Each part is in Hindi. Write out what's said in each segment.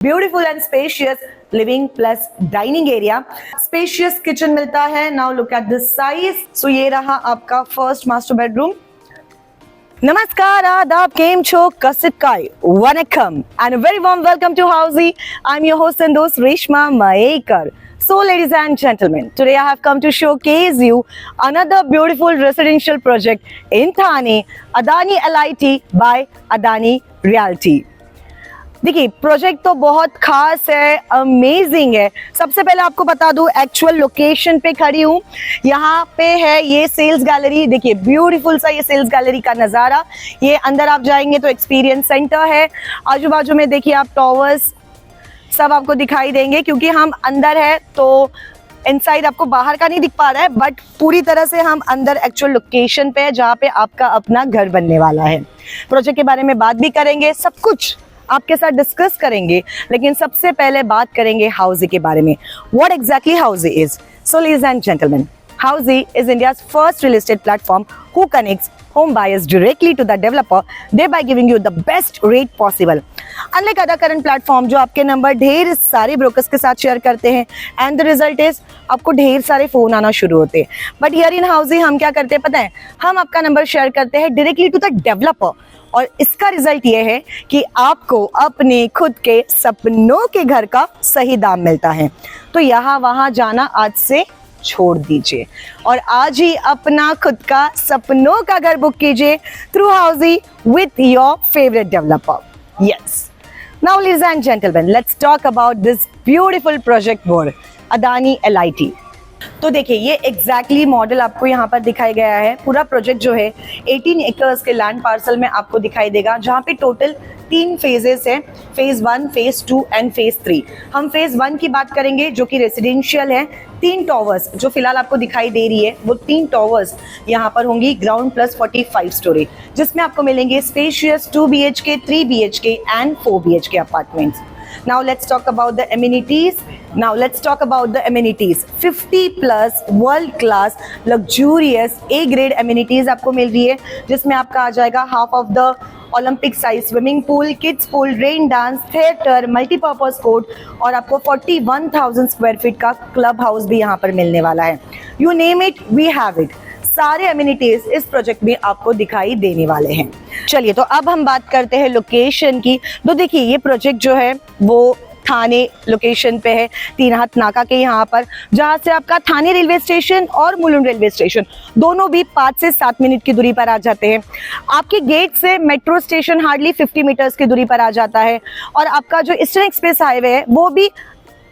Beautiful and spacious living plus dining area, spacious kitchen मिलता है। Now look at this size. So ये रहा आपका फर्स्ट मास्टर बेडरूम। नमस्कार, आदाब, केम छो, कसिप काय, vanakkam and a very warm welcome to Housey. I'm your host and host Reshma Maekar. So ladies and gentlemen, today I have come to showcase you another beautiful residential project in Thane, Adani LIT by Adani Realty. देखिए, प्रोजेक्ट तो बहुत खास है, अमेजिंग है। सबसे पहले आपको बता दूं, एक्चुअल लोकेशन पे खड़ी हूँ। यहाँ पे है ये सेल्स गैलरी। देखिए, ब्यूटीफुल सा ये सेल्स गैलरी का नज़ारा। ये अंदर आप जाएंगे तो एक्सपीरियंस सेंटर है। आजू बाजू में देखिए आप टॉवर्स सब आपको दिखाई देंगे, क्योंकि हम अंदर है तो इनसाइड आपको बाहर का नहीं दिख पा रहा है, बट पूरी तरह से हम अंदर एक्चुअल लोकेशन पे है, जहाँ पे आपका अपना घर बनने वाला है। प्रोजेक्ट के बारे में बात भी करेंगे, सब कुछ आपके साथ डिस्कस करेंगे, लेकिन सबसे पहले बात करेंगे हाउजी के बारे में। What exactly housie is? So ladies and gentleman, housie is India's first real estate platform who connects home buyers directly to the developer, thereby giving you the best rate possible. Unlike other current platform जो आपके नंबर ढेर सारे ब्रोकर्स के साथ शेयर करते हैं, and the result is आपको ढेर सारे फोन आना शुरू होते हैं, बट हियर इन हाउजी हम क्या करते हैं पता है? हम आपका नंबर शेयर करते हैं डायरेक्टली टू द डेवलपर, और इसका रिजल्ट ये है कि आपको अपने खुद के सपनों के घर का सही दाम मिलता है। तो यहाँ वहाँ जाना आज से छोड़ दीजिए और आज ही अपना खुद का सपनों का घर बुक कीजिए through housie with your favourite developer. Yes, now ladies and gentleman, let's talk about this beautiful project board Adani LIT। तो देखिए, ये एग्जैक्टली मॉडल आपको यहाँ पर दिखाया गया है। पूरा प्रोजेक्ट जो है 18 एकर्स के लैंड पार्सल में आपको दिखाई देगा, जहाँ पे टोटल 3 फेजेस है, फेज 1, फेज 2 एंड फेज 3। हम फेज 1 की बात करेंगे जो कि रेसिडेंशियल है। 3 टॉवर्स जो फिलहाल आपको दिखाई दे रही है, वो 3 टॉवर्स यहाँ पर होंगी, ग्राउंड प्लस 45 स्टोरी, जिसमें आपको मिलेंगे spacious 2 BHK, 3 BHK and 4 BHK apartments. Now let's talk about the amenities. 50 plus world class luxurious A grade amenities आपको मिल रही है, जिसमें आपका आ जाएगा half of the Olympic size swimming pool, kids pool, rain dance, theatre, multipurpose court और आपको 41,000 स्क्वायर फीट का क्लब हाउस भी यहाँ पर मिलने वाला है। You name it, we have it. सारे अम्यूनिटीज इस प्रोजेक्ट में आपको दिखाई देने वाले हैं। चलिए, तो अब हम बात करते हैं लोकेशन की। तो देखिए, ये प्रोजेक्ट जो है वो थाने लोकेशन पे है, 3 हाथ नाका के यहाँ पर, जहाँ से आपका थाने रेलवे स्टेशन और मुलुंड रेलवे स्टेशन दोनों भी 5 से 7 मिनट की दूरी पर आ जाते हैं। आपके गेट से मेट्रो स्टेशन हार्डली 50 मीटर्स की दूरी पर आ जाता है, और आपका जो ईस्टर्न एक्सप्रेस हाईवे है वो भी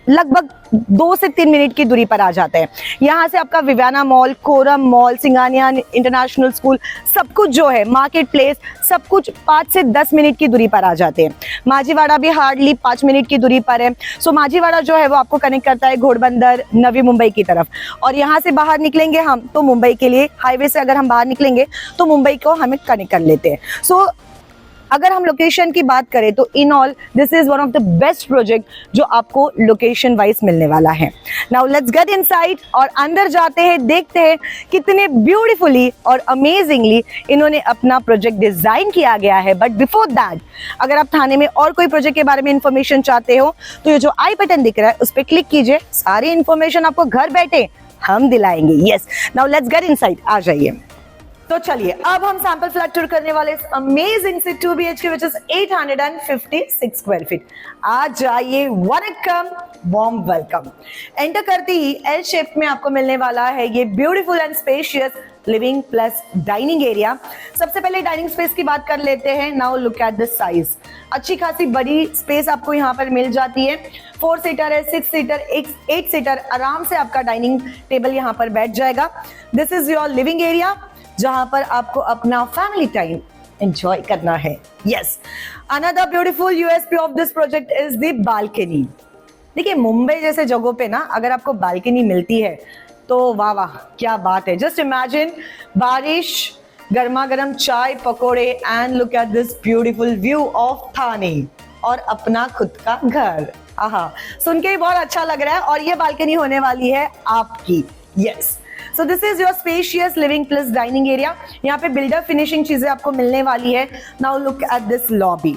लगभग 2 से 3 मिनट की दूरी पर आ जाते हैं। यहाँ से आपका Viviana mall, Korum mall, Singhania international school, सब कुछ जो है, मार्केट प्लेस, सब कुछ 5 से 10 मिनट की दूरी पर आ जाते हैं। माझीवाड़ा भी हार्डली 5 मिनट की दूरी पर है। सो माझीवाड़ा जो है वो आपको कनेक्ट करता है घोड़बंदर, नवी मुंबई की तरफ, और यहाँ से बाहर निकलेंगे हम तो मुंबई के लिए, हाईवे से अगर हम बाहर निकलेंगे तो मुंबई को हमें कनेक्ट कर लेते हैं। सो अगर हम लोकेशन की बात करें तो in all this is one of the best project जो आपको लोकेशन वाइज मिलने वाला है। नाउ लेट्स गेट इनसाइड और अंदर जाते हैं, देखते हैं कितने ब्यूटीफुली और अमेजिंगली इन्होंने अपना प्रोजेक्ट डिजाइन किया गया है। बट बिफोर दैट, अगर आप थाने में और कोई प्रोजेक्ट के बारे में इंफॉर्मेशन चाहते हो तो ये जो आई बटन दिख रहा है उस पर क्लिक कीजिए, सारी इंफॉर्मेशन आपको घर बैठे हम दिलाएंगे। Yes, now let's get inside, आ जाइए। तो चलिए, अब हम सैंपल फ्लैट टूर करने वाले इस अमेजिंग से 2 BHK which is 856 square feet. आ जाइए, वनकम, वार्म वेलकम। एंटर करते ही एल शेप में आपको मिलने वाला है ये beautiful and spacious living plus dining area. सबसे पहले डाइनिंग स्पेस की बात कर लेते हैं। Now look at this size, अच्छी खासी बड़ी स्पेस आपको यहाँ पर मिल जाती है। 4 सीटर है, 6 सीटर, 8 सीटर, आराम से आपका डाइनिंग टेबल यहाँ पर बैठ जाएगा। This is your living area, जहां पर आपको अपना फैमिली टाइम एंजॉय करना है। Yes, another beautiful USP of this project is the balcony. देखिए, मुंबई जैसे जगहों पे ना अगर आपको बालकनी मिलती है तो वाह वाह क्या बात है। जस्ट इमेजिन बारिश, गर्मा गर्म चाय, पकोड़े, and look at this beautiful view of Thane और अपना खुद का घर। आहा, सुन के ही बहुत अच्छा लग रहा है। और ये बालकनी होने वाली है आपकी। Yes, so this is your spacious living plus dining area. यहाँ पे बिल्डर फिनिशिंग चीजें आपको मिलने वाली है। Now look at this lobby.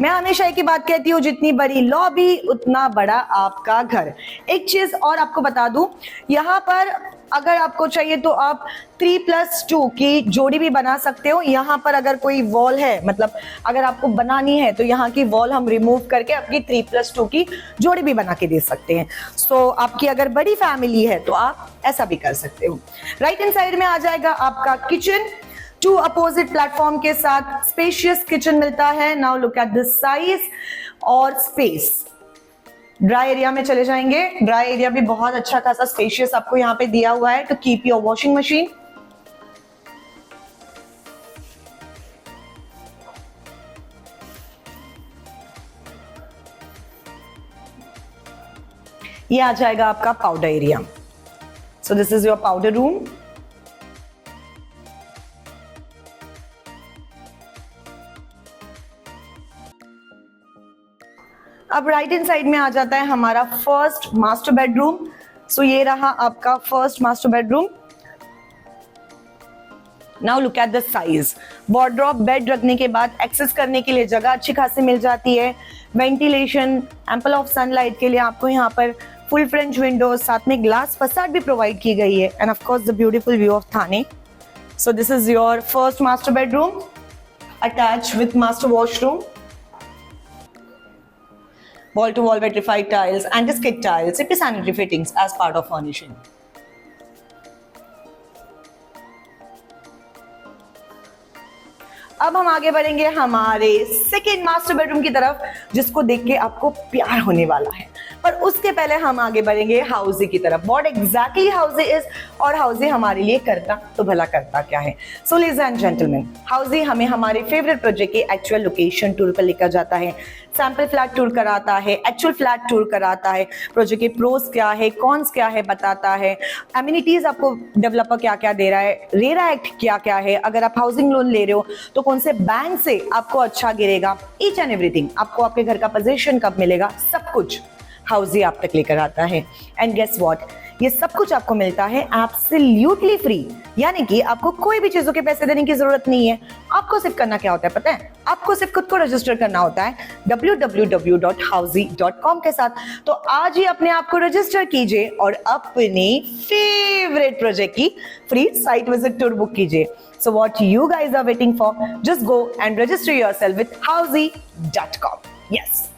मैं हमेशा एक ही बात कहती हूँ, जितनी बड़ी लॉबी उतना बड़ा आपका घर। एक चीज और आपको बता दूं, यहाँ पर अगर आपको चाहिए तो आप 3+2 की जोड़ी भी बना सकते हो। यहाँ पर अगर कोई वॉल है, मतलब अगर आपको बनानी है तो यहाँ की वॉल हम रिमूव करके आपकी 3+2 की जोड़ी भी बना के दे सकते हैं। सो आपकी अगर बड़ी फैमिली है तो आप ऐसा भी कर सकते हो। राइट हैंड साइड में आ जाएगा आपका किचन, 2 अपोजिट प्लेटफॉर्म के साथ स्पेशियस किचन मिलता है। Now look at this size और स्पेस। ड्राई एरिया में चले जाएंगे। ड्राई एरिया भी बहुत अच्छा खासा स्पेशियस आपको यहाँ पे दिया हुआ है to keep your washing machine. ये आ जाएगा आपका powder area. So this is your powder room. अब राइट हैंड साइड में आ जाता है हमारा फर्स्ट मास्टर बेडरूम। सो ये रहा आपका first master bedroom. Now look at the size. Wardrobe, bed रखने के बाद एक्सेस करने के लिए जगह अच्छी खासी मिल जाती है। वेंटिलेशन, एम्पल ऑफ सनलाइट के लिए आपको यहाँ पर फुल फ्रेंच विंडोज, साथ में ग्लास फसाड भी प्रोवाइड की गई है। End of course the beautiful view of Thane. So this is your first master bedroom attach with master washroom. Wall to wall vitrified tiles, anti-skid tiles, CP sanitary fittings as part of furnishing. अब हम आगे बढ़ेंगे हमारे सेकेंड मास्टर बेडरूम की तरफ, जिसको देख के आपको प्यार होने वाला है। पर उसके पहले हम आगे बढ़ेंगे हाउसी की तरफ। व्हाट एग्जैक्टली हाउसी इज और हाउसी हमारे लिए करता तो भला करता क्या है। सो लेडीज एंड जेंटलमैन, हाउसी हमें हमारे फेवरेट प्रोजेक्ट के एक्चुअल लोकेशन टूर पर लेकर जाता है, सैंपल फ्लैट टूर कराता है, एक्चुअल फ्लैट टूर कराता है, प्रोजेक्ट के प्रोस क्या है, कॉन्स क्या है बताता है, एमिनिटीज आपको डेवलपर क्या क्या दे रहा है, रेरा एक्ट क्या क्या है, अगर आप हाउसिंग लोन ले रहे हो तो कौन से बैंक से आपको अच्छा गिरेगा, ईच एंड एवरीथिंग, आपको आपके घर का पोजीशन कब मिलेगा, सब कुछ हाउसी आप तक लेकर आता है। एंड गेस व्हाट, ये सब कुछ आपको मिलता है एब्सोल्युटली फ्री, यानी कि आपको कोई भी चीजों के पैसे देने की जरूरत नहीं है। आपको सिर्फ करना क्या होता है पता है? आपको सिर्फ खुद को रजिस्टर करना होता है www.housy.com के साथ। तो आज ही अपने आप को रजिस्टर कीजिए और अपनी फेवरेट प्रोजेक्ट की free site visit tour book कीजिए। So what you guys are waiting for, just go and register yourself with housy.com। Yes,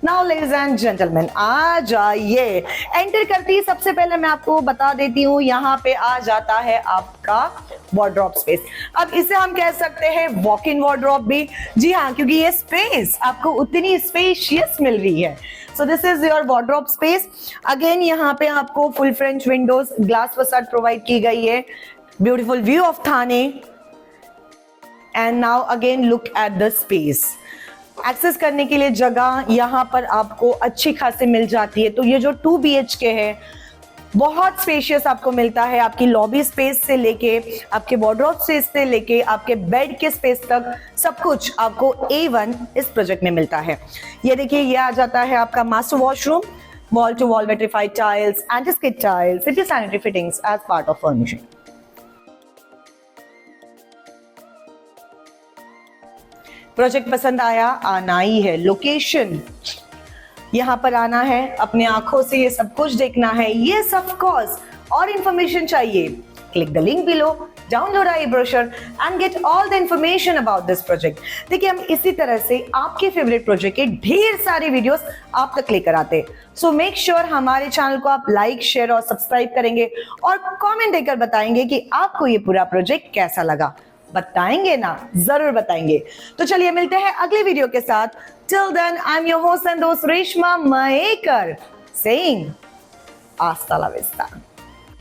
now ladies and gentleman, आ जाइए। एंटर करती ही सबसे पहले मैं आपको बता देती हूँ, यहाँ पे आ जाता है आपका वार्डरोब स्पेस। अब इसे हम कह सकते हैं वॉक इन वार्डरोब भी। जी हाँ, क्योंकि ये स्पेस आपको उतनी स्पेशियस मिल रही है। So this is your wardrobe space. Again यहाँ पे आपको full French windows, glass facade provide की गई है, beautiful view of Thane. And now again look at the space. Access करने के लिए जगह यहाँ पर आपको अच्छी खासी मिल जाती है। तो ये जो 2 BHK है बहुत स्पेशियस आपको मिलता है। आपकी लॉबी स्पेस से लेके आपके वार्डरोब स्पेस से लेके आपके बेड के स्पेस तक सब कुछ आपको A1 इस प्रोजेक्ट में मिलता है। ये देखिए, ये आ जाता है आपका master washroom, wall to wall vitrified tiles, anti-skid tiles, city sanitary fittings as part of furnishing. Project पसंद आया, आना ही है। लोकेशन, यहाँ पर आना है, अपने आंखों से ये सब कुछ देखना है। ये सब कोर्स और इंफॉर्मेशन चाहिए, click the link below, download our brochure and get all the information about this project. देखिए, हम इसी तरह से आपके फेवरेट प्रोजेक्ट के ढेर सारे वीडियोस आप तक लेकर आते हैं। सो मेक श्योर हमारे चैनल को आप लाइक, शेयर और सब्सक्राइब करेंगे और कमेंट देकर बताएंगे कि आपको ये पूरा प्रोजेक्ट कैसा लगा। बताएंगे ना, जरूर बताएंगे। तो चलिए मिलते हैं अगले वीडियो के साथ। Till then, I am your host and दोस्त Reshma Mayekar saying hasta la vista.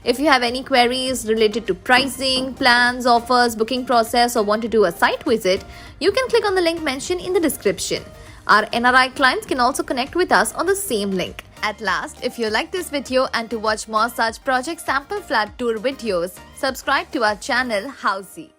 If you have any queries related to pricing, plans, offers, booking process, or want to do a site visit, you can click on the link mentioned in the description. Our NRI clients can also connect with us on the same link. At last, if you like this video and to watch more such project sample flat tour videos, subscribe to our channel Housy.